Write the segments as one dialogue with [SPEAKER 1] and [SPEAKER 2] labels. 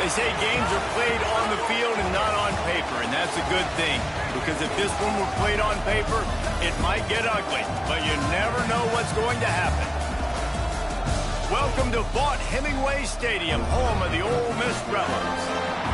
[SPEAKER 1] They say games are played on the field and not on paper, and that's a good thing. Because if this one were played on paper, it might get ugly, but you never know what's going to happen. Welcome to Vaught-Hemingway Stadium, home of the Ole Miss Rebels.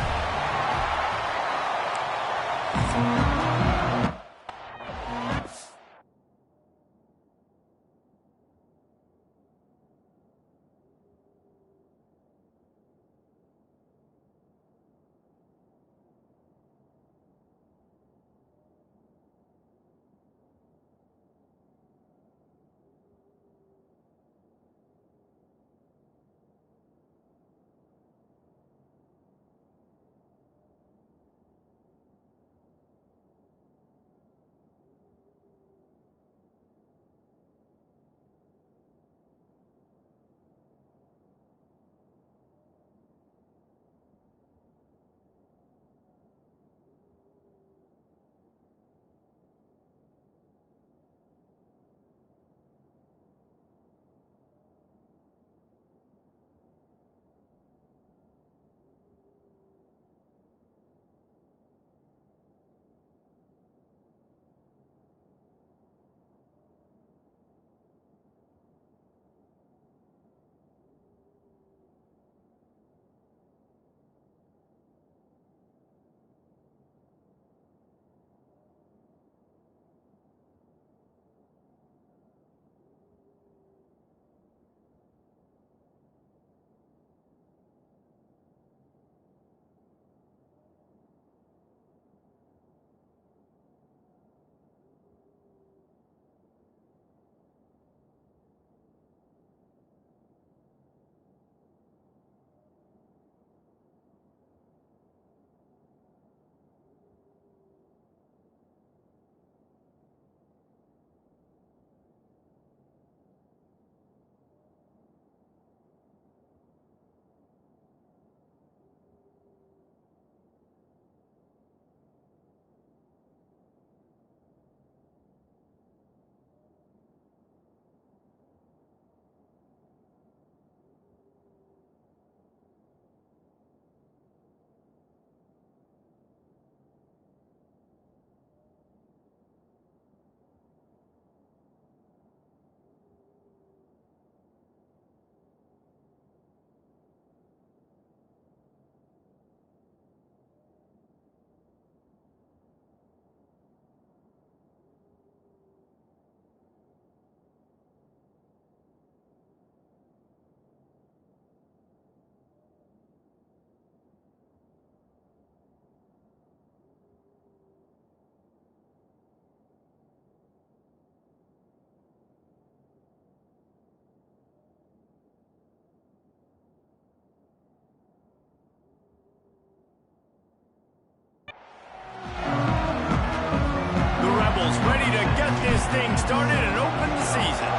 [SPEAKER 1] Ready to get this thing started and open the season.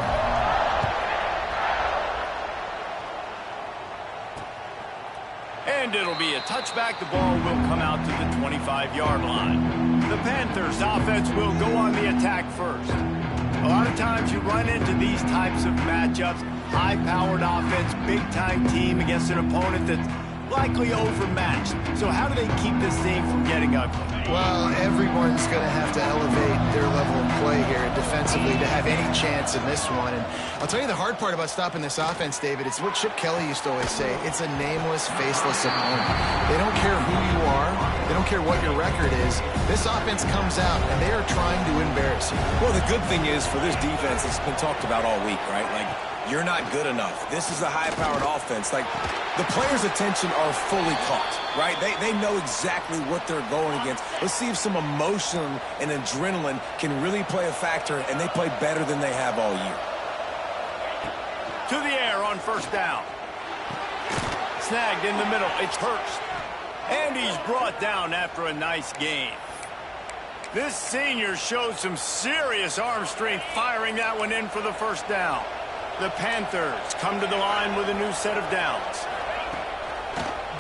[SPEAKER 1] And it'll be a touchback. The ball will come out to the 25-yard line. The Panthers' offense will go on the attack first. A lot of times you run into these types of matchups. High-powered offense, big-time team against an opponent that's likely overmatched. So how do they keep this thing from getting ugly?
[SPEAKER 2] Well, everyone's going to have to elevate their level of play here defensively to have any chance in this one. And I'll tell you the hard part about stopping this offense, David, it's what Chip Kelly used to always say. It's a nameless, faceless opponent. They don't care who you are. They don't care what your record is. This offense comes out, and they are trying to embarrass you.
[SPEAKER 3] Well, the good thing is for this defense, it's been talked about all week, right? Like, you're not good enough. This is a high-powered offense. Like, the players' attention are fully caught, right? They know exactly what they're going against. Let's see if some emotion and adrenaline can really play a factor, and they play better than they have all year.
[SPEAKER 1] To the air on first down. Snagged in the middle. It's Hurst. And he's brought down after a nice gain. This senior showed some serious arm strength firing that one in for the first down. The Panthers come to the line with a new set of downs.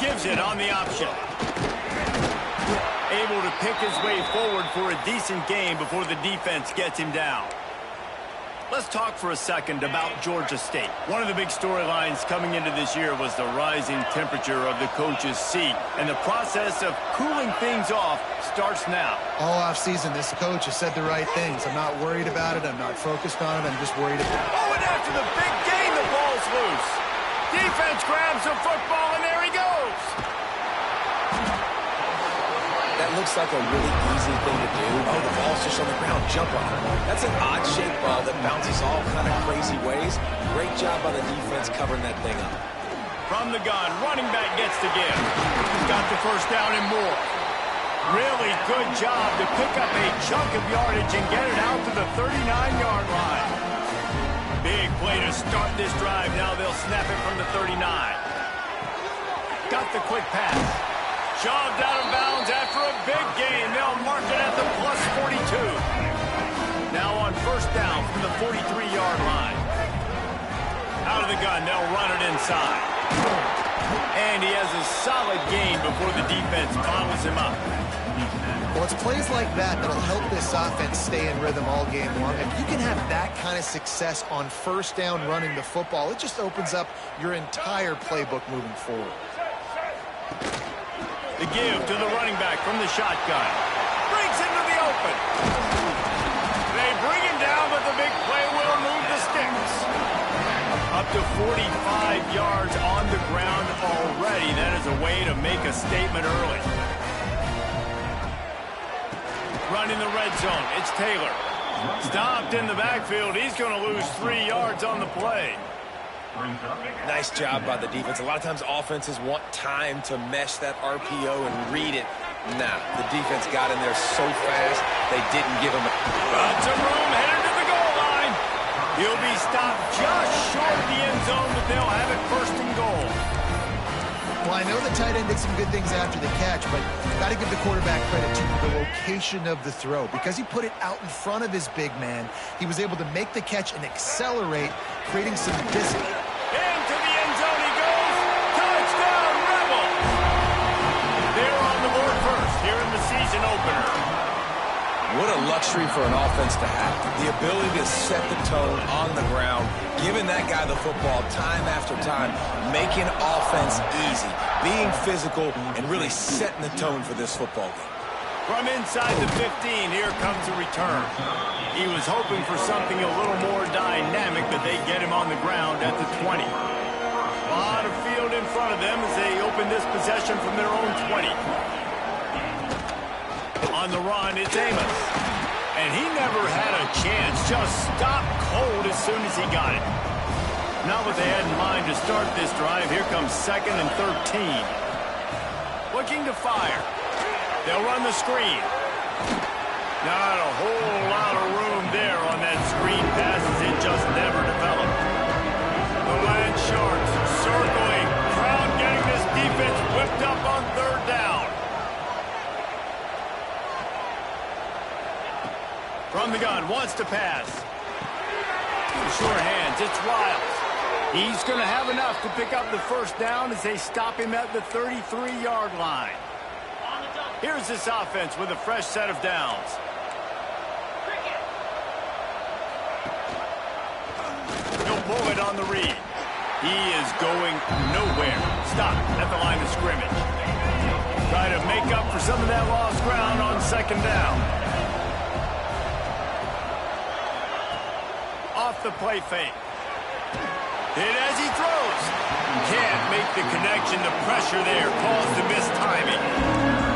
[SPEAKER 1] Gives it on the option. Able to pick his way forward for a decent gain before the defense gets him down. Let's talk for a second about Georgia State. One of the big storylines coming into this year was the rising temperature of the coach's seat, and the process of cooling things off starts now.
[SPEAKER 2] All offseason, this coach has said the right things. I'm not worried about it. I'm not focused on it. I'm just worried about it.
[SPEAKER 1] Oh, and after the big game, the ball's loose. Defense grabs the football, and there he goes.
[SPEAKER 3] That looks like a really easy thing to do. Oh, the ball's just on the ground. Jump on it. That's an odd-shaped ball that bounces all kind of crazy ways. Great job by the defense covering that thing up.
[SPEAKER 1] From the gun, running back gets the give. He's got the first down and more. Really good job to pick up a chunk of yardage and get it out to the 39-yard line. Big play to start this drive. Now they'll snap it from the 39. Got the quick pass. Shoved out of bounds after a big gain. They'll mark it at the plus 42. Now on first down from the 43-yard line. Out of the gun, they'll run it inside. And he has a solid gain before the defense bottles him up.
[SPEAKER 2] Well, it's plays like that that'll help this offense stay in rhythm all game long. If you can have that kind of success on first down running the football, it just opens up your entire playbook moving forward.
[SPEAKER 1] The give to the running back from the shotgun. Breaks into the open. They bring him down, but the big play will move the sticks. Up to 45 yards on the ground already. That is a way to make a statement early. Running the red zone. It's Taylor. Stopped in the backfield. He's going to lose 3 yards on the play.
[SPEAKER 3] Nice job by the defense. A lot of times offenses want time to mesh that RPO and read it. Nah, the defense got in there so fast, they didn't give him a...
[SPEAKER 1] Lots of room headed to the goal line. He'll be stopped just short of the end zone, but they'll have it first and goal.
[SPEAKER 2] Well, I know the tight end did some good things after the catch, but got to give the quarterback credit to the location of the throw. Because he put it out in front of his big man, he was able to make the catch and accelerate, creating some distance.
[SPEAKER 1] Into the end zone he goes. Touchdown, Rebels! They're on the board first here in the season opener.
[SPEAKER 3] What a luxury for an offense to have. The ability to set the tone on the ground, giving that guy the football time after time, making offense easy, being physical, and really setting the tone for this football game.
[SPEAKER 1] From inside the 15, here comes a return. He was hoping for something a little more dynamic, but they get him on the ground at the 20. A lot of field in front of them as they open this possession from their own 20. On the run, it's Amos. And he never had a chance, just stopped cold as soon as he got it. Not what they had in mind to start this drive. Here comes 2nd and 13. Looking to fire. They'll run the screen. Not a whole lot of room there on that screen pass as it just never developed. The Land Sharks circling. Crowd getting this defense whipped up on third down. From the gun, wants to pass. Sure hands, it's Wiles. He's going to have enough to pick up the first down as they stop him at the 33-yard line. Here's this offense with a fresh set of downs. He'll pull it on the read. He is going nowhere. Stop at the line of scrimmage. Try to make up for some of that lost ground on second down. Off the play fake. Hit as he throws. Can't make the connection. The pressure there caused the mistiming.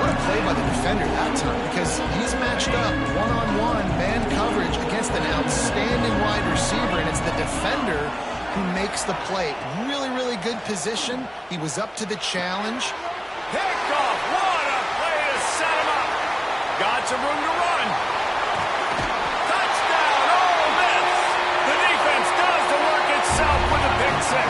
[SPEAKER 2] What a play by the defender that time, because he's matched up one-on-one man coverage against an outstanding wide receiver, and it's the defender who makes the play. Really, really good position. He was up to the challenge.
[SPEAKER 1] Picked off. What a play to set him up. Got some room to run. Touchdown, Ole Miss. The defense does the work itself with a pick six.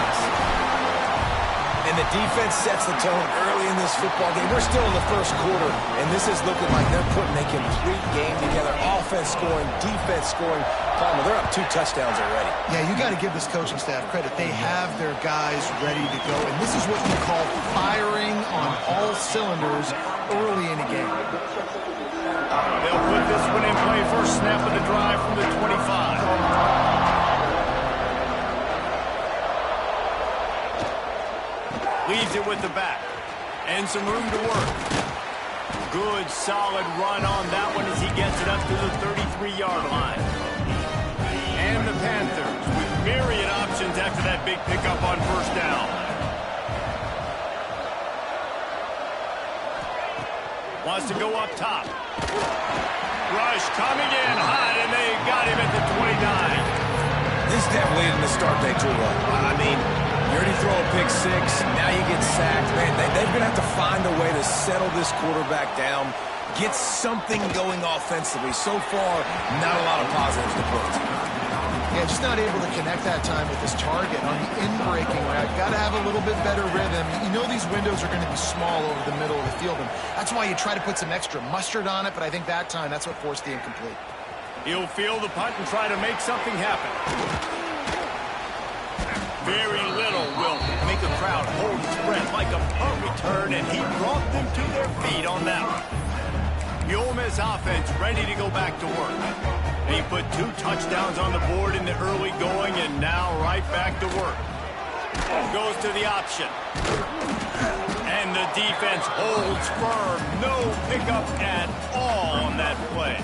[SPEAKER 3] And the defense sets the tone early in this football game. We're still in the first quarter, and this is looking like they're putting a complete game together. Offense scoring, defense scoring. Palmer, they're up 2 touchdowns already.
[SPEAKER 2] Yeah, you got to give this coaching staff credit. They have their guys ready to go, and this is what you call firing on all cylinders early in a game.
[SPEAKER 1] They'll put this one in play. First snap of the drive from the 25. Leaves it with the back. And some room to work. Good, solid run on that one as he gets it up to the 33-yard line. And the Panthers with myriad options after that big pickup on first down. Wants to go up top. Rush coming in hot, and they got him at the 29.
[SPEAKER 3] This definitely isn't the start they drew up. I mean, you already throw a pick six, now you get sacked. Man, they're going to have to find a way to settle this quarterback down, get something going offensively. So far, not a lot of positives to point to.
[SPEAKER 2] Yeah, just not able to connect that time with his target on the in-breaking route. Got to have a little bit better rhythm. You know these windows are going to be small over the middle of the field, and that's why you try to put some extra mustard on it, but I think that time that's what forced the incomplete.
[SPEAKER 1] He'll field the punt and try to make something happen. Very little will make a crowd hold its breath like a punt return, and he brought them to their feet on that one. The Ole Miss offense ready to go back to work. He put 2 touchdowns on the board in the early going, and now right back to work. Goes to the option. And the defense holds firm. No pickup at all on that play.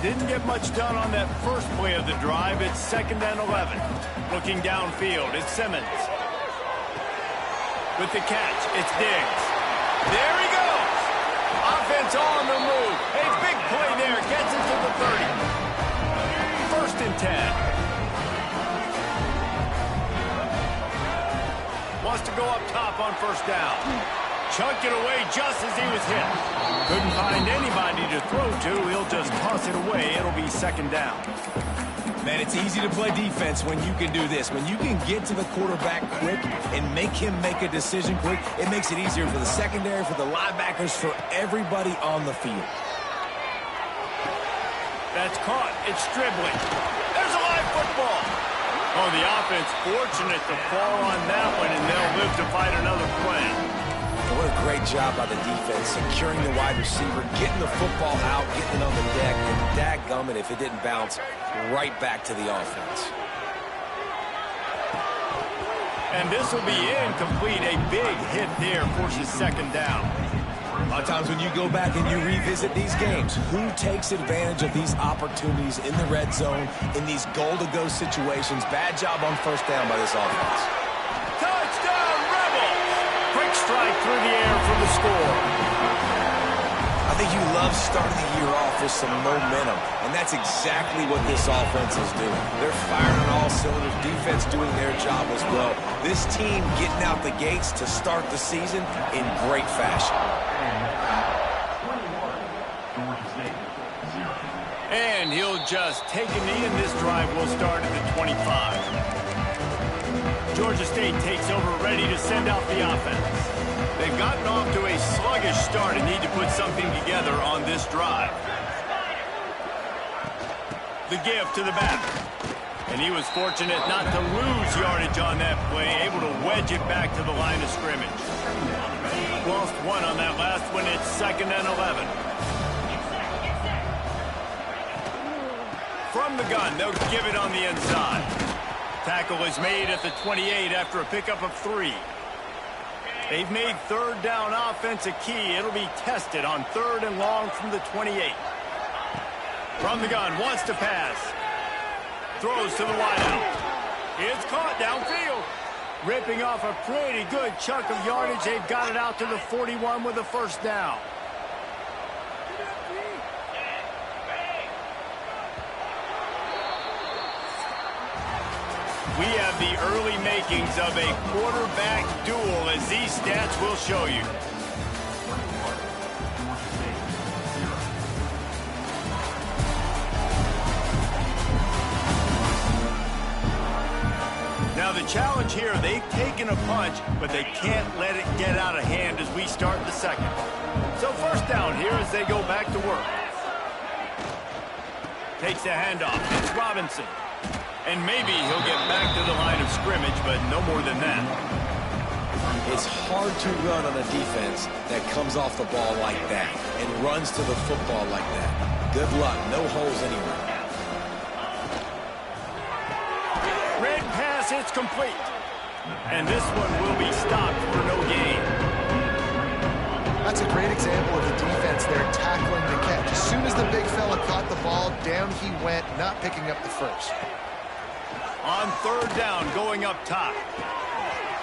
[SPEAKER 1] Didn't get much done on that first play of the drive. It's 2nd and 11. Looking downfield, it's Simmons. With the catch, it's Diggs. There he goes. Offense on the move. A big play there. Gets it to the 30. 1st and 10. Wants to go up top on first down. Chunked it away just as he was hit. Couldn't find anybody to throw to. He'll just toss it away. It'll be 2nd down.
[SPEAKER 3] Man, it's easy to play defense when you can do this. When you can get to the quarterback quick and make him make a decision quick, it makes it easier for the secondary, for the linebackers, for everybody on the field.
[SPEAKER 1] That's caught. It's dribbling. There's a live football. Oh, the offense fortunate to fall on that one, and they'll live to fight another play.
[SPEAKER 3] What a great job by the defense, securing the wide receiver, getting the football out, getting it on the deck, and dadgummit if it didn't bounce right back to the offense.
[SPEAKER 1] And this will be incomplete. A big hit there forces 2nd down.
[SPEAKER 3] A lot of times when you go back and you revisit these games, who takes advantage of these opportunities in the red zone, in these goal-to-go situations? Bad job on first down by this offense.
[SPEAKER 1] Touchdown, Rebels! Quick strike through the air for the score.
[SPEAKER 3] I think you love starting the year off with some momentum, and that's exactly what this offense is doing. They're firing on all cylinders, defense doing their job as well. This team getting out the gates to start the season in great fashion.
[SPEAKER 1] And he'll just take a knee, and this drive will start at the 25. Georgia State takes over, ready to send out the offense. They've gotten off to a sluggish start and need to put something together on this drive. The give to the back. And he was fortunate not to lose yardage on that play, able to wedge it back to the line of scrimmage. Lost 1 on that last one. It's 2nd and 11. From the gun, they'll give it on the inside. Tackle is made at the 28 after a pickup of 3. They've made 3rd down offense a key. It'll be tested on 3rd and long from the 28. From the gun, wants to pass. Throws to the wideout. It's caught downfield. Ripping off a pretty good chunk of yardage. They've got it out to the 41 with a 1st down. We have the early makings of a quarterback duel, as these stats will show you. Now the challenge here, they've taken a punch, but they can't let it get out of hand as we start the 2nd. So 1st down here as they go back to work. Takes the handoff. It's Robinson. And maybe he'll get back to the line of scrimmage, but no more than that.
[SPEAKER 3] It's hard to run on a defense that comes off the ball like that and runs to the football like that. Good luck. No holes anywhere.
[SPEAKER 1] Red pass, it's complete. And this one will be stopped for no gain.
[SPEAKER 2] That's a great example of the defense there tackling the catch. As soon as the big fella caught the ball, down he went, not picking up the first.
[SPEAKER 1] On third down, going up top.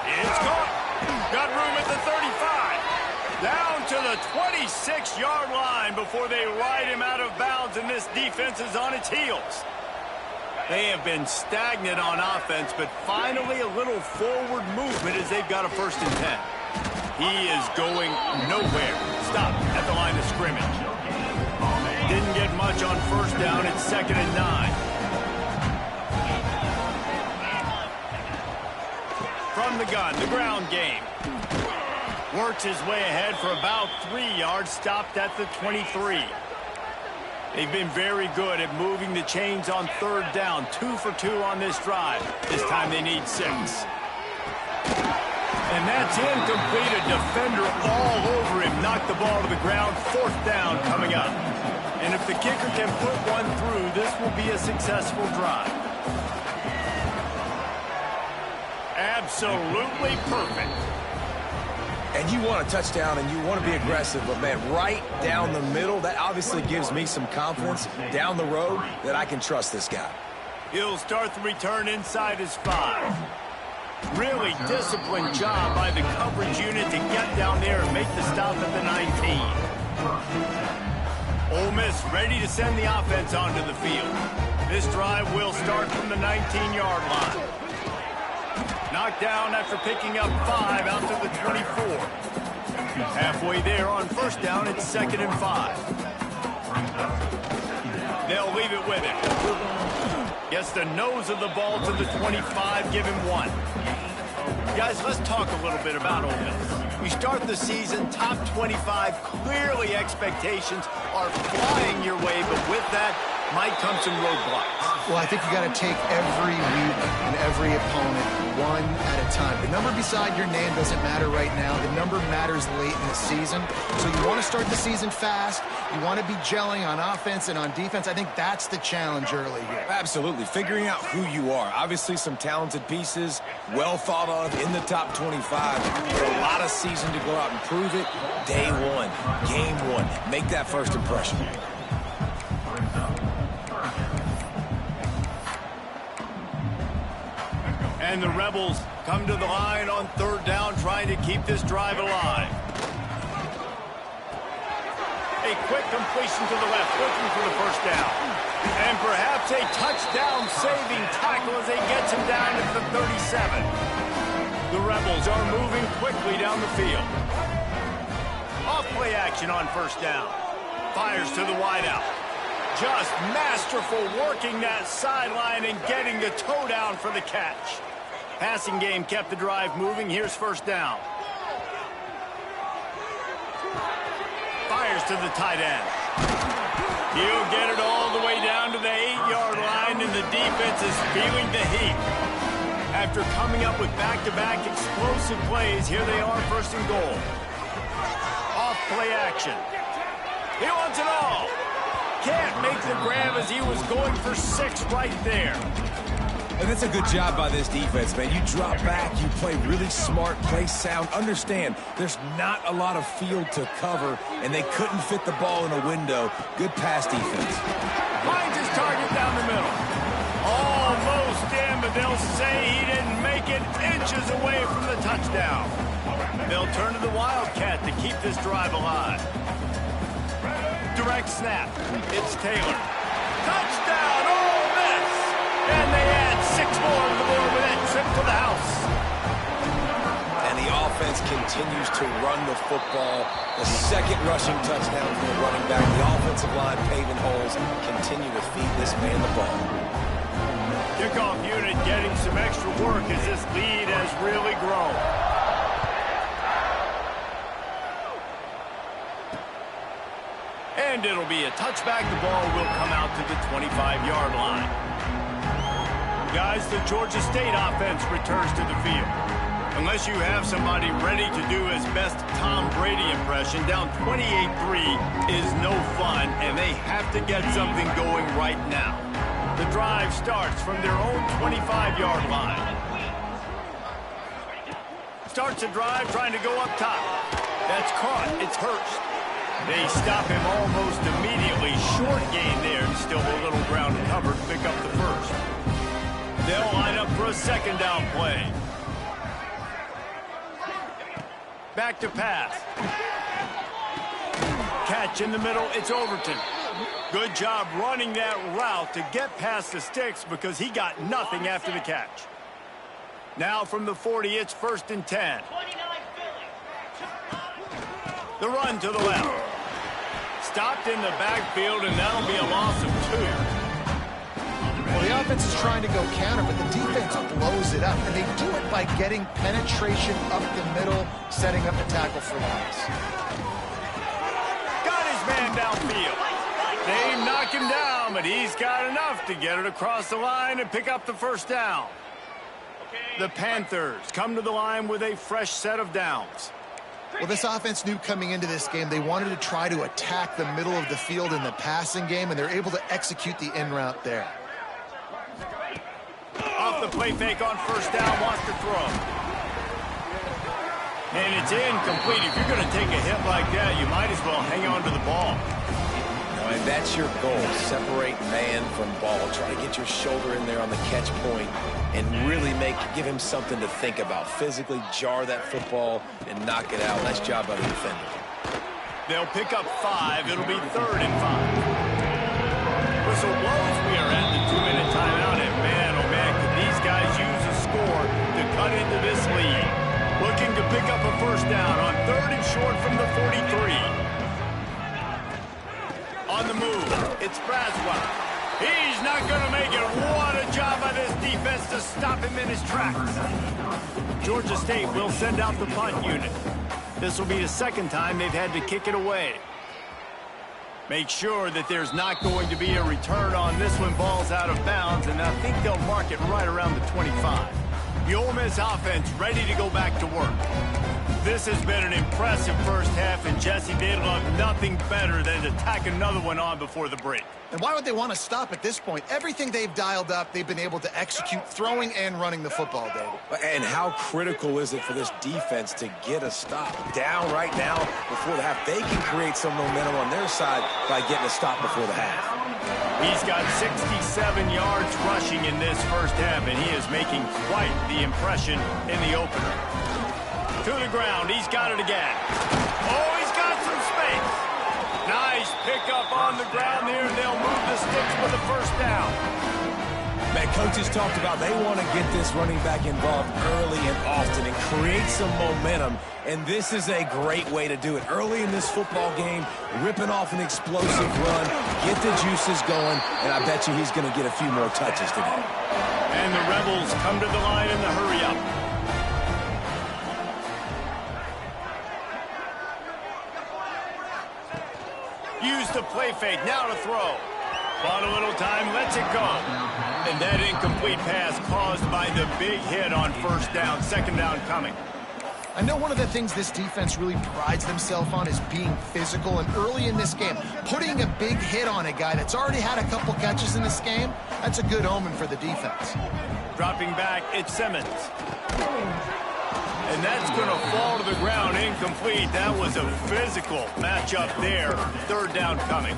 [SPEAKER 1] It's caught. Got room at the 35. Down to the 26-yard line before they ride him out of bounds, and this defense is on its heels. They have been stagnant on offense, but finally a little forward movement as they've got a 1st and 10. He is going nowhere. Stop at the line of scrimmage. Didn't get much on 1st down. It's 2nd and 9. From the gun, the ground game. Works his way ahead for about 3 yards, stopped at the 23. They've been very good at moving the chains on 3rd down. 2 for 2 on this drive. This time they need 6. And that's incomplete. A defender all over him. Knocked the ball to the ground. 4th down coming up. And if the kicker can put one through, this will be a successful drive. Absolutely perfect.
[SPEAKER 3] And you want a touchdown and you want to be aggressive, but, man, right down the middle, that obviously gives me some confidence down the road that I can trust this guy.
[SPEAKER 1] He'll start the return inside his 5. Really disciplined job by the coverage unit to get down there and make the stop at the 19. Ole Miss ready to send the offense onto the field. This drive will start from the 19-yard line. Knocked down after picking up 5 out to the 24. Halfway there on 1st down, it's 2nd and 5. They'll leave it with him. Gets the nose of the ball to the 25, give him 1. Guys, let's talk a little bit about Ole Miss. We start the season top 25. Clearly expectations are flying your way, but with that might come some roadblocks.
[SPEAKER 2] Well, I think you got to take every week and every opponent one at a time. The number beside your name doesn't matter right now. The number matters late in the season. So you want to start the season fast. You want to be gelling on offense and on defense. I think that's the challenge early here.
[SPEAKER 3] Absolutely. Figuring out who you are. Obviously some talented pieces, well thought of in the top 25. But a lot of season to go out and prove it. Day 1, game 1. Make that first impression.
[SPEAKER 1] And the Rebels come to the line on 3rd down, trying to keep this drive alive. A quick completion to the left, looking for the 1st down. And perhaps a touchdown-saving tackle as they get him down at the 37. The Rebels are moving quickly down the field. Off-play action on 1st down. Fires to the wideout. Just masterful working that sideline and getting the toe down for the catch. Passing game kept the drive moving. Here's 1st down. Fires to the tight end. He'll get it all the way down to the 8-yard line, and the defense is feeling the heat. After coming up with back-to-back explosive plays, here they are, 1st and goal. Off-play action. He wants it all. Can't make the grab as he was going for 6 right there.
[SPEAKER 3] And that's a good job by this defense, man. You drop back, you play really smart, play sound. Understand, there's not a lot of field to cover, and they couldn't fit the ball in a window. Good pass defense.
[SPEAKER 1] Finds his target down the middle. Almost in, but they'll say he didn't make it, inches away from the touchdown. They'll turn to the Wildcat to keep this drive alive. Direct snap. It's Taylor. Touchdown, Ole Miss! And they add 6 more to the board with that trip to the house.
[SPEAKER 3] And the offense continues to run the football. The 2nd rushing touchdown from the running back. The offensive line paving holes. Continue to feed this man the ball.
[SPEAKER 1] Kickoff unit getting some extra work as this lead has really grown. And it'll be a touchback. The ball will come out to the 25-yard line. Guys, the Georgia State offense returns to the field. Unless you have somebody ready to do his best Tom Brady impression, down 28-3 is no fun, and they have to get something going right now. The drive starts from their own 25-yard line. starts a drive trying to go up top. That's caught. It's Hurst. They stop him almost immediately. Short gain there, and still a little ground covered to pick up the first. They'll line up for a second down play. Back to pass. Catch in the middle. It's Overton. Good job running that route to get past the sticks because he got nothing after the catch. Now from the 40, it's 1st and 10. The run to the left. Stopped in the backfield, and that'll be a loss of 2.
[SPEAKER 2] Well, the offense is trying to go counter, but the defense blows it up, and they do it by getting penetration up the middle, setting up a tackle for loss.
[SPEAKER 1] Got his man downfield. They knock him down, but he's got enough to get it across the line and pick up the first down. The Panthers come to the line with a fresh set of downs.
[SPEAKER 2] Well, this offense knew coming into this game they wanted to try to attack the middle of the field in the passing game, and they're able to execute the in route there.
[SPEAKER 1] Off the play fake on first down, wants to throw. And it's incomplete. If you're going to take a hit like that, you might as well hang on to the ball.
[SPEAKER 3] And that's your goal. Separate man from ball. Try to get your shoulder in there on the catch point and really give him something to think about. Physically jar that football and knock it out. Nice job by the defender.
[SPEAKER 1] They'll pick up 5. It'll be 3rd and 5. Whistle blows. We are at the 2-minute timeout. And man, oh man, could these guys use a score to cut into this lead. Looking to pick up a first down on 3rd and short from the 43. On the move, it's Braswell. He's not going to make it. What a job by this defense to stop him in his tracks. Georgia State will send out the punt unit. This will be the second time they've had to kick it away. Make sure that there's not going to be a return on this one. Ball's out of bounds, and I think they'll mark it right around the 25. The Ole Miss offense ready to go back to work. This has been an impressive first half, and Jesse, they'd love nothing better than to tack another one on before the break.
[SPEAKER 2] And why would they want to stop at this point? Everything they've dialed up, they've been able to execute throwing and running the football, David.
[SPEAKER 3] And how critical is it for this defense to get a stop? Down right now before the half. They can create some momentum on their side by getting a stop before the half.
[SPEAKER 1] He's got 67 yards rushing in this first half, and he is making quite the impression in the opener. To the ground, he's got it again. Oh, he's got some space. Nice pickup on the ground there, and they'll move the sticks for the first down.
[SPEAKER 3] Man, coaches talked about they want to get this running back involved early and often and create some momentum, and this is a great way to do it. Early in this football game, ripping off an explosive run, get the juices going, and I bet you he's going to get a few more touches today.
[SPEAKER 1] And the Rebels come to the line in the hurry-up. Use the play fake, now to throw. Bought a little time, lets it go. And that incomplete pass caused by the big hit on first down, second down coming.
[SPEAKER 2] I know one of the things this defense really prides themselves on is being physical, and early in this game, putting a big hit on a guy that's already had a couple catches in this game, that's a good omen for the defense.
[SPEAKER 1] Dropping back, it's Simmons. And that's going to fall to the ground, incomplete. That was a physical matchup there. Third down coming.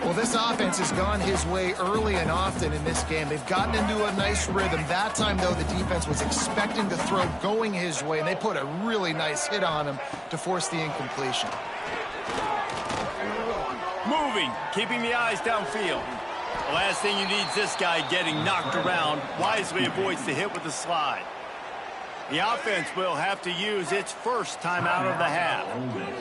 [SPEAKER 2] Well, this offense has gone his way early and often in this game. They've gotten into a nice rhythm. That time, though, the defense was expecting the throw going his way, and they put a really nice hit on him to force the incompletion.
[SPEAKER 1] Moving, keeping the eyes downfield. The last thing you need is this guy getting knocked around. Wisely avoids the hit with the slide. The offense will have to use its first timeout of the half.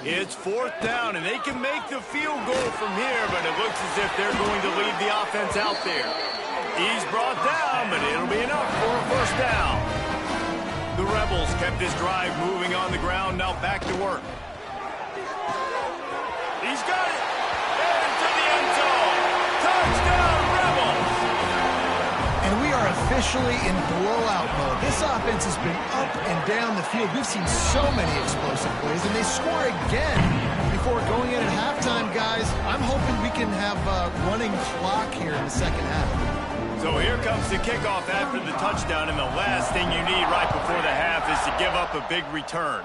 [SPEAKER 1] It's fourth down, and they can make the field goal from here, but it looks as if they're going to leave the offense out there. He's brought down, but it'll be enough for a first down. The Rebels kept this drive moving on the ground, now back to work. He's got it! Into the end zone! Touchdown, Rebels!
[SPEAKER 2] And we are officially in blowout mode. This offense has been up and down the field. We've seen so many explosive plays, and they score again before going in at halftime, guys. I'm hoping we can have a running clock here in the second half.
[SPEAKER 1] So here comes the kickoff after the touchdown, and the last thing you need right before the half is to give up a big return.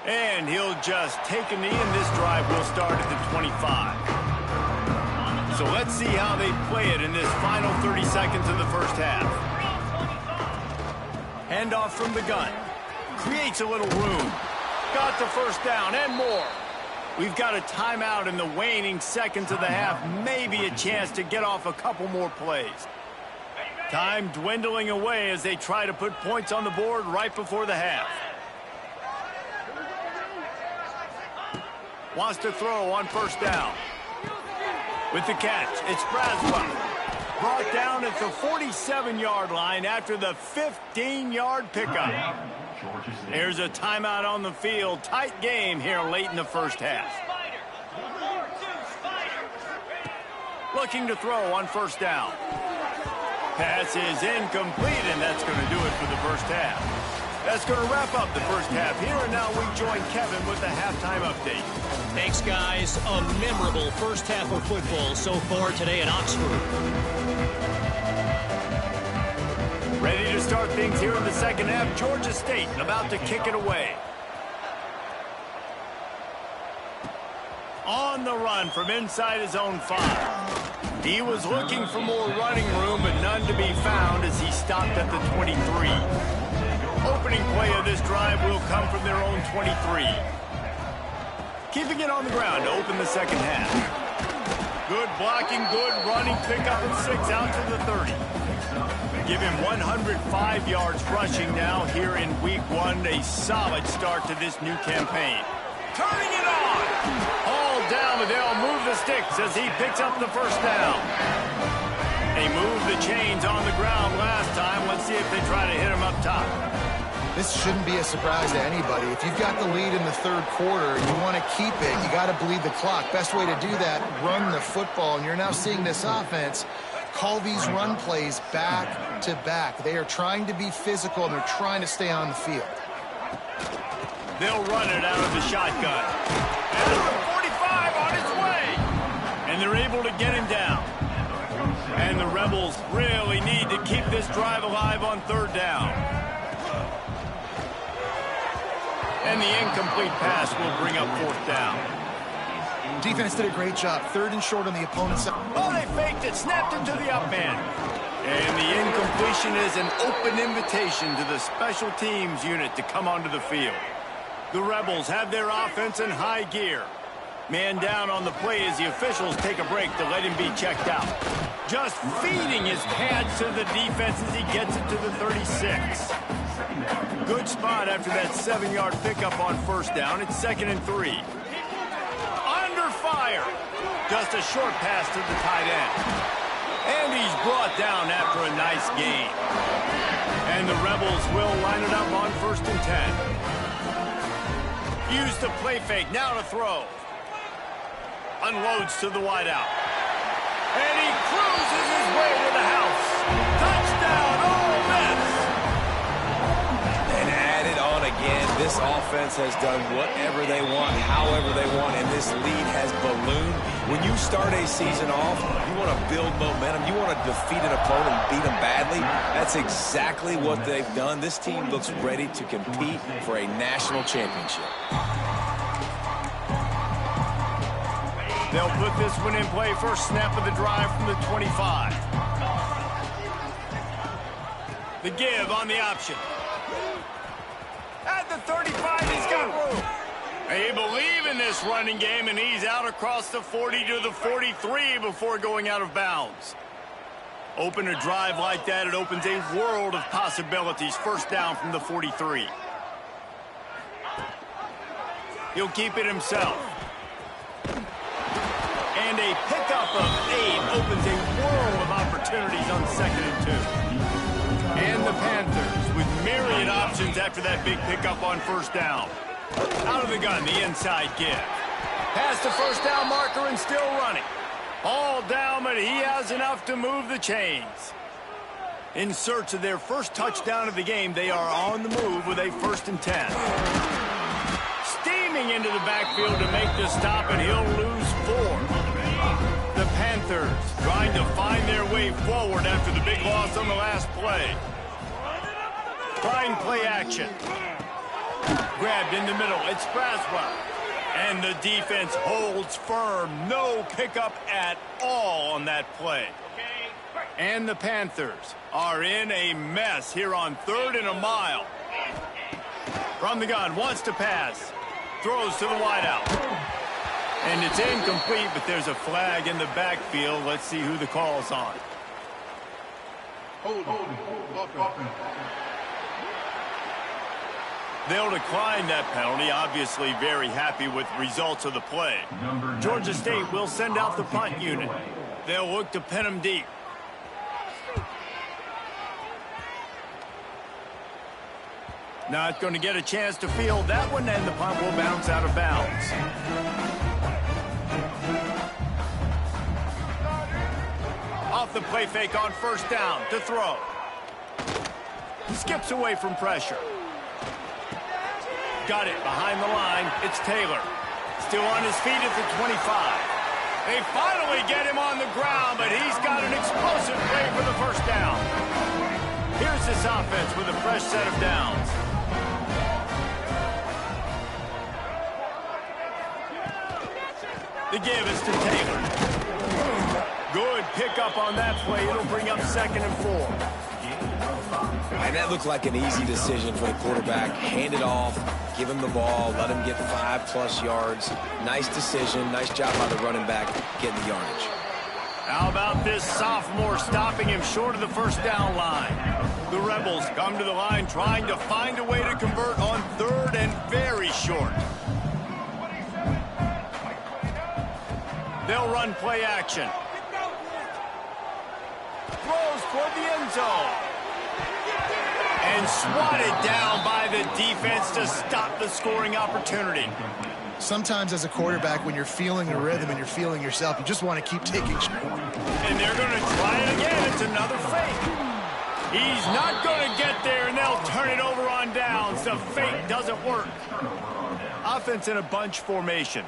[SPEAKER 1] And he'll just take a knee, and this drive will start at the 25. So let's see how they play it in this final 30 seconds of the first half. Handoff from the gun. Creates a little room. Got the first down and more. We've got a timeout in the waning seconds of the half. Maybe a chance to get off a couple more plays. Time dwindling away as they try to put points on the board right before the half. Wants to throw on first down. With the catch, it's Braswell. Brought down at the 47-yard line after the 15-yard pickup. There's a timeout on the field. Tight game here late in the first half. Looking to throw on first down. Pass is incomplete, and that's going to do it for the first half. That's going to wrap up the first half here, and now we join Kevin with the halftime update.
[SPEAKER 4] Thanks, guys. A memorable first half of football so far today in Oxford.
[SPEAKER 1] Ready to start things here in the second half. Georgia State about to kick it away. On the run from inside his own 5. He was looking for more running room, but none to be found as he stopped at the 23. Opening play of this drive will come from their own 23. Keeping it on the ground to open the second half. Good blocking, good running, pick up at 6 out to the 30. Give him 105 yards rushing now here in week 1. A solid start to this new campaign. Turning it on! All down, but they'll move the sticks as he picks up the first down. They moved the chains on the ground last time. Let's see if they try to hit him up top.
[SPEAKER 2] This shouldn't be a surprise to anybody. If you've got the lead in the third quarter and you want to keep it, you got to bleed the clock. Best way to do that, run the football. And you're now seeing this offense call these run plays back to back. They are trying to be physical, and they're trying to stay on the field.
[SPEAKER 1] They'll run it out of the shotgun. And the 45 on its way. And they're able to get him down. And the Rebels really need to keep this drive alive on third down. And the incomplete pass will bring up fourth down.
[SPEAKER 2] Defense did a great job. Third and short on the opponent's side.
[SPEAKER 1] Oh, they faked it, snapped it to the up man. And the incompletion is an open invitation to the special teams unit to come onto the field. The Rebels have their offense in high gear. Man down on the play as the officials take a break to let him be checked out. Just feeding his pads to the defense as he gets it to the 36. Good spot after that 7-yard pickup on first down. It's 2nd and 3. Under fire. Just a short pass to the tight end. And he's brought down after a nice gain. And the Rebels will line it up on 1st and 10. Use the play fake. Now to throw. Unloads to the wideout. And he cruises his way to the house. Touchdown, Ole Miss.
[SPEAKER 3] And added on again, this offense has done whatever they want, however they want, and this lead has ballooned. When you start a season off, you want to build momentum. You want to defeat an opponent and beat them badly. That's exactly what they've done. This team looks ready to compete for a national championship.
[SPEAKER 1] They'll put this one in play. First snap of the drive from the 25. The give on the option. At the 35, he's got room. They believe in this running game, and he's out across the 40 to the 43 before going out of bounds. Open a drive like that, it opens a world of possibilities. First down from the 43. He'll keep it himself. And a pickup of 8 opens a world of opportunities on 2nd and 2. And the Panthers with myriad options after that big pickup on first down. Out of the gun, the inside give. Past the first down marker and still running. All down, but he has enough to move the chains. In search of their first touchdown of the game, they are on the move with a 1st and 10. Steaming into the backfield to make the stop, and he'll lose 4. The Panthers trying trying to find their way forward after the big loss on the last play. Trying play action. Grabbed in the middle. It's Braswell. And the defense holds firm. No pickup at all on that play. And the Panthers are in a mess here on 3rd and a mile. From the gun, wants to pass. Throws to the wideout. And it's incomplete, but there's a flag in the backfield. Let's see who the call's on. They'll decline that penalty. Obviously very happy with results of the play. Georgia State will send out the punt unit. They'll look to pin them deep. Not going to get a chance to field that one, and the punt will bounce out of bounds. Off the play fake on 1st down to throw. Skips away from pressure. Got it behind the line. It's Taylor. Still on his feet at the 25. They finally get him on the ground, but he's got an explosive play for the 1st down. Here's this offense with a fresh set of downs. The give is to Taylor. Good pickup on that play. It'll bring up 2nd and 4.
[SPEAKER 3] And that looked like an easy decision for the quarterback. Hand it off, give him the ball, let him get 5+ yards. Nice decision. Nice job by the running back getting the yardage.
[SPEAKER 1] How about this sophomore stopping him short of the 1st down line? The Rebels come to the line trying to find a way to convert on 3rd and very short. They'll run play action. Throws toward the end zone. And swatted down by the defense to stop the scoring opportunity.
[SPEAKER 2] Sometimes as a quarterback, when you're feeling the rhythm and you're feeling yourself, you just want to keep taking shots.
[SPEAKER 1] And they're going to try it again. It's another fake. He's not going to get there, and they'll turn it over on downs. The fake doesn't work. Offense in a bunch formation.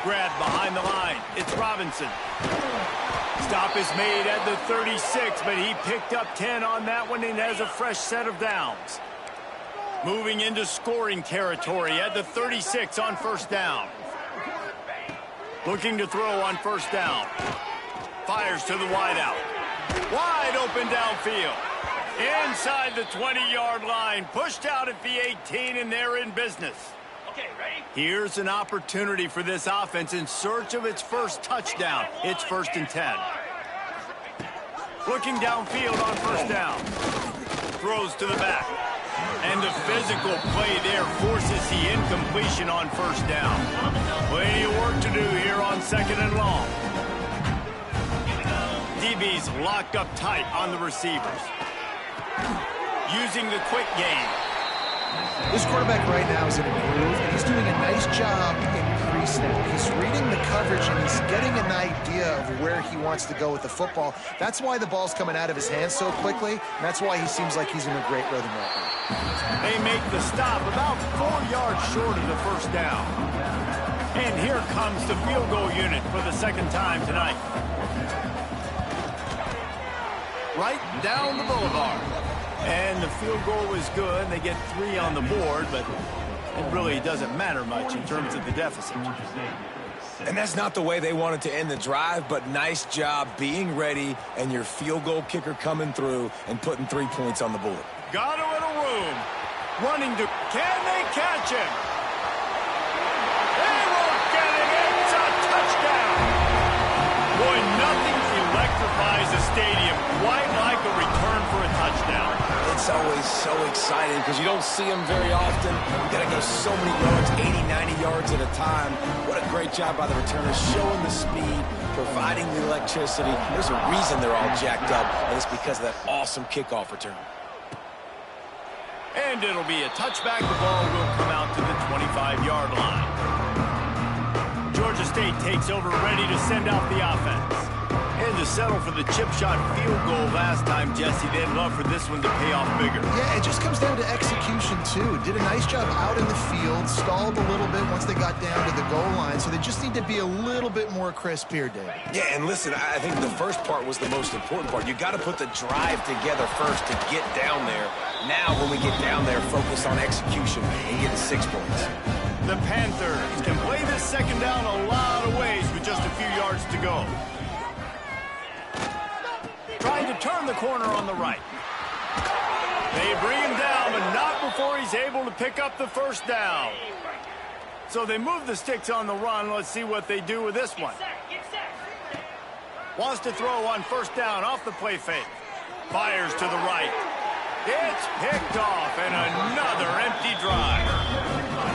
[SPEAKER 1] Grab behind the line. It's Robinson. Stop is made at the 36, but he picked up 10 on that one and has a fresh set of downs. Moving into scoring territory at the 36 on 1st down. Looking to throw on 1st down. Fires to the wideout. Wide open downfield. Inside the 20-yard line. Pushed out at the 18, and they're in business. Here's an opportunity for this offense in search of its first touchdown. It's 1st and 10. Looking downfield on 1st down. Throws to the back. And the physical play there forces the incompletion on 1st down. Plenty of work to do here on 2nd and long. DB's locked up tight on the receivers. Using the quick game.
[SPEAKER 2] This quarterback right now is in a groove, and he's doing a nice job in pre-snap. He's reading the coverage, and he's getting an idea of where he wants to go with the football. That's why the ball's coming out of his hands so quickly, and that's why he seems like he's in a great rhythm right now.
[SPEAKER 1] They make the stop about 4 yards short of the 1st down. And here comes the field goal unit for the 2nd time tonight. Right down the boulevard. And the field goal was good. They get 3 on the board, but it really doesn't matter much in terms of the deficit.
[SPEAKER 3] And that's not the way they wanted to end the drive, but nice job being ready and your field goal kicker coming through and putting 3 points on the board.
[SPEAKER 1] Got a little room. Running to... Can they catch him? They won't get it. It's a touchdown. Boy, nothing electrifies a stadium quite like a return for a touchdown.
[SPEAKER 3] It's always so exciting because you don't see them very often. You got to go so many yards, 80, 90 yards at a time. What a great job by the returners, showing the speed, providing the electricity. There's a reason they're all jacked up, and it's because of that awesome kickoff return.
[SPEAKER 1] And it'll be a touchback. The ball will come out to the 25-yard line. Georgia State takes over, ready to send out the offense. Had to settle for the chip shot field goal last time, Jesse. They'd love for this one to pay off bigger.
[SPEAKER 2] Yeah, it just comes down to execution, too. Did a nice job out in the field, stalled a little bit once they got down to the goal line, so they just need to be a little bit more crisp here, David.
[SPEAKER 3] Yeah, and listen, I think the first part was the most important part. You got to put the drive together first to get down there. Now, when we get down there, focus on execution and getting 6 points.
[SPEAKER 1] The Panthers can play this second down a lot of ways with just a few yards to go. Trying to turn the corner on the right. They bring him down, but not before he's able to pick up the first down. So they move the sticks on the run. Let's see what they do with this one. Wants to throw on first down off the play fake. Fires to the right. It's picked off, and another empty drive.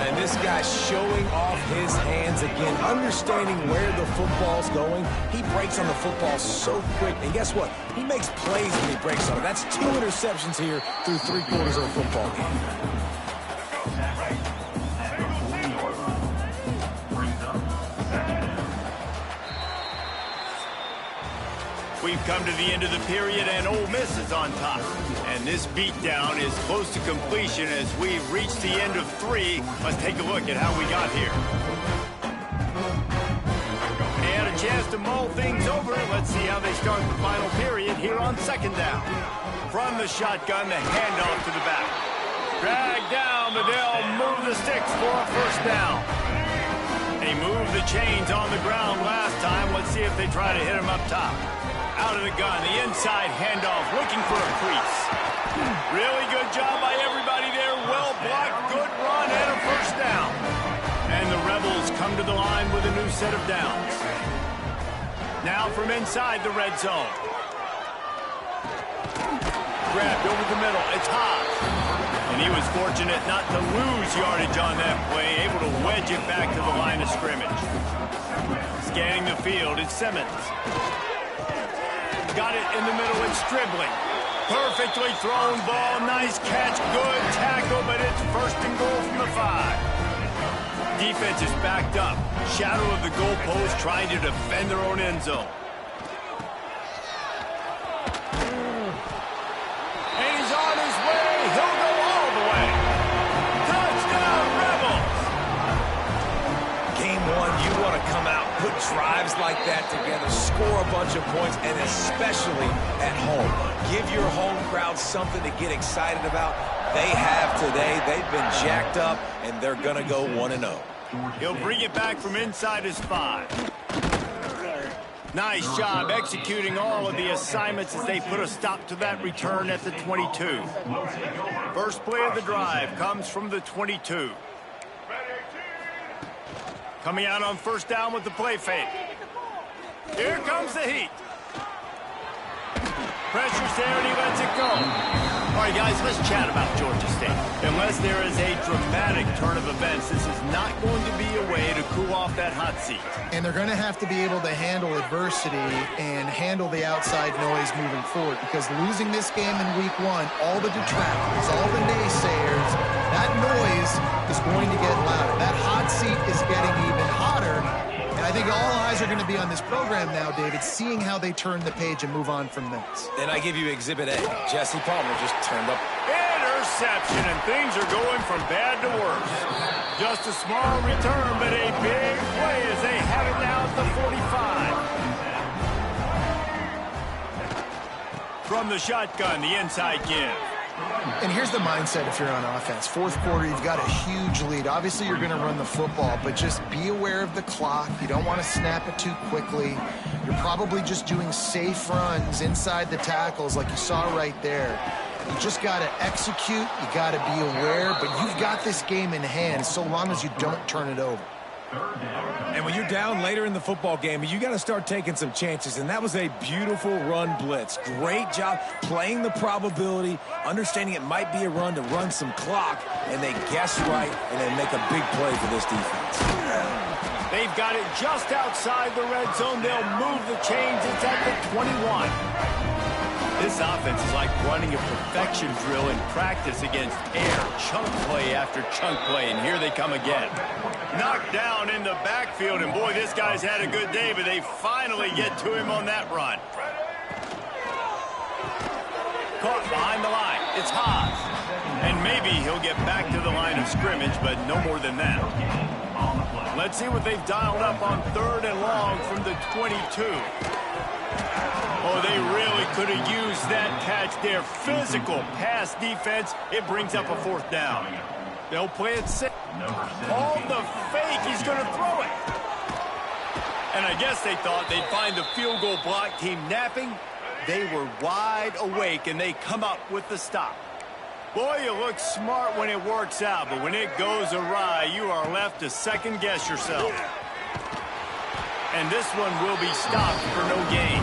[SPEAKER 3] And this guy's showing off his hands again, understanding where the football's going. He breaks on the football so quick. And guess what? He makes plays when he breaks on it. That's 2 interceptions here through 3 quarters of a football game.
[SPEAKER 1] We've come to the end of the period, and Ole Miss is on top. And this beatdown is close to completion as we reach the end of 3. Let's take a look at how we got here. They had a chance to mull things over. Let's see how they start the final period here on second down. From the shotgun, the handoff to the back. Drag down, but they'll move the sticks for a first down. They moved the chains on the ground last time. Let's see if they try to hit him up top. Out of the gun, the inside handoff, looking for a crease. Really good job by everybody there. Well blocked, good run, and a first down. And the Rebels come to the line with a new set of downs. Now from inside the red zone. Grabbed over the middle, it's Haas. And he was fortunate not to lose yardage on that play, able to wedge it back to the line of scrimmage. Scanning the field, it's Simmons. Got it in the middle, it's Dribbling. Perfectly thrown ball, nice catch, good tackle, but it's first and goal from the 5. Defense is backed up. Shadow of the goalpost trying to defend their own end zone. And he's on his way. He'll go all the way. Touchdown, Rebels!
[SPEAKER 3] Game 1, you want to come out, put drives like that together, score a bunch of points, and especially at home. Give your home crowd something to get excited about. They have today. They've been jacked up, and they're going to go 1-0.
[SPEAKER 1] He'll bring it back from inside his 5. Nice job executing all of the assignments as they put a stop to that return at the 22. First play of the drive comes from the 22. Coming out on first down with the play fake. Here comes the heat. Pressure's there and he lets it go. All right, guys, let's chat about Georgia State. Unless there is a dramatic turn of events, this is not going to be a way to cool off that hot seat.
[SPEAKER 2] And they're going to have to be able to handle adversity and handle the outside noise moving forward, because losing this game in week 1, all the detractors, all the naysayers, that noise is going to get louder. That hot seat is getting even hotter. And I think all eyes are going to be on this program now, David, seeing how they turn the page and move on from this.
[SPEAKER 3] And I give you Exhibit A. Jesse Palmer just turned up.
[SPEAKER 1] Interception, and things are going from bad to worse. Just a small return, but a big play as they have it now at the 45. From the shotgun, the inside give.
[SPEAKER 2] And here's the mindset if you're on offense. Fourth quarter, you've got a huge lead. Obviously, you're going to run the football, but just be aware of the clock. You don't want to snap it too quickly. You're probably just doing safe runs inside the tackles like you saw right there. You just got to execute. You got to be aware, but you've got this game in hand so long as you don't turn it over.
[SPEAKER 3] And when you're down later in the football game, you got to start taking some chances, and that was a beautiful run blitz. Great job playing the probability, understanding it might be a run to run some clock, and they guess right and then make a big play for this defense.
[SPEAKER 1] They've got it just outside the red zone. They'll move the chains. It's at the 21. This offense is like running a perfection drill in practice against air. Chunk play after chunk play, and here they come again. Knocked down in the backfield, and boy, this guy's had a good day, but they finally get to him on that run. Caught behind the line. It's Haas. And maybe he'll get back to the line of scrimmage, but no more than that. Let's see what they've dialed up on 3rd and long from the 22. Oh, they really could have used that catch there. Physical pass defense. It brings up a 4th down. They'll play it safe. All the fake. He's going to throw it. And I guess they thought they'd find the field goal block team napping. They were wide awake, and they come up with the stop. Boy, you look smart when it works out, but when it goes awry, you are left to second-guess yourself. And this one will be stopped for no gain.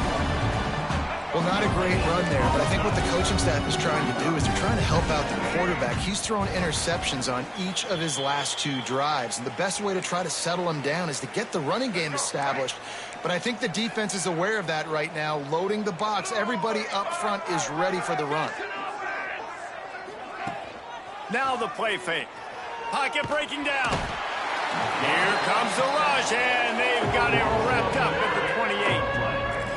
[SPEAKER 2] Well, not a great run there, but I think what the coaching staff is trying to do is they're trying to help out the quarterback. He's thrown interceptions on each of his last 2 drives, and the best way to try to settle him down is to get the running game established. But I think the defense is aware of that right now, loading the box. Everybody up front is ready for the run.
[SPEAKER 1] Now the play fake. Pocket breaking down. Here comes the rush, and they've got it wrapped up at the 28.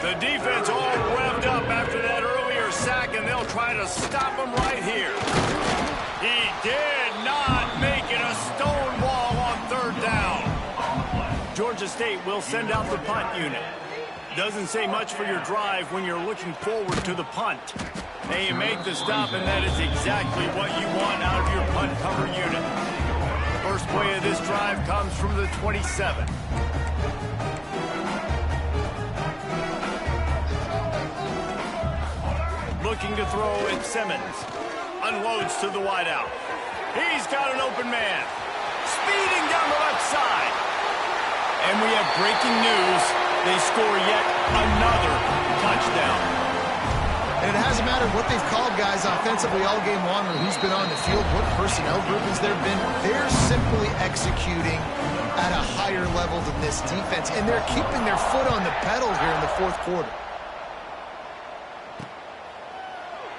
[SPEAKER 1] The defense all revved up after that earlier sack, and they'll try to stop him right here. He did not make it a stone wall on 3rd down. Georgia State will send out the punt unit. Doesn't say much for your drive when you're looking forward to the punt. They make the stop, and that is exactly what you want out of your punt cover unit. First play of this drive comes from the 27. Looking to throw at Simmons. Unloads to the wideout. He's got an open man. Speeding down the left side. And we have breaking news. They score yet another touchdown.
[SPEAKER 2] And it hasn't mattered what they've called guys offensively all game long or who's been on the field, what personnel groupings there have been. They're simply executing at a higher level than this defense, and they're keeping their foot on the pedal here in the 4th quarter.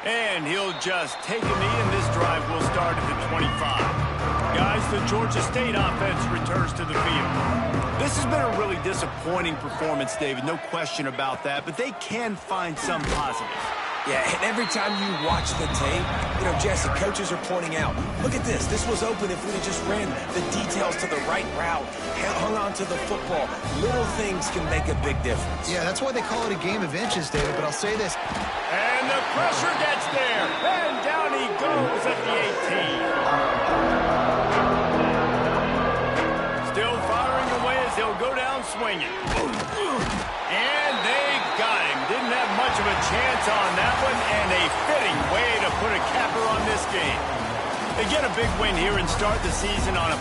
[SPEAKER 1] And he'll just take a knee, and this drive will start at the 25. Guys, the Georgia State offense returns to the field. This has been a really disappointing performance, David, no question about that, but they can find some positives.
[SPEAKER 3] Yeah, and every time you watch the tape, Jesse, coaches are pointing out, look at this. This was open if we had just ran the details to the right route, hung on to the football. Little things can make a big difference.
[SPEAKER 2] Yeah, that's why they call it a game of inches, David, but I'll say this.
[SPEAKER 1] And the pressure gets there, and down he goes at the 18. Still firing away as he'll go down swinging. And they got him. Didn't have much of a chance on that one, and a fitting way to put a capper on this game. They get a big win here and start the season on a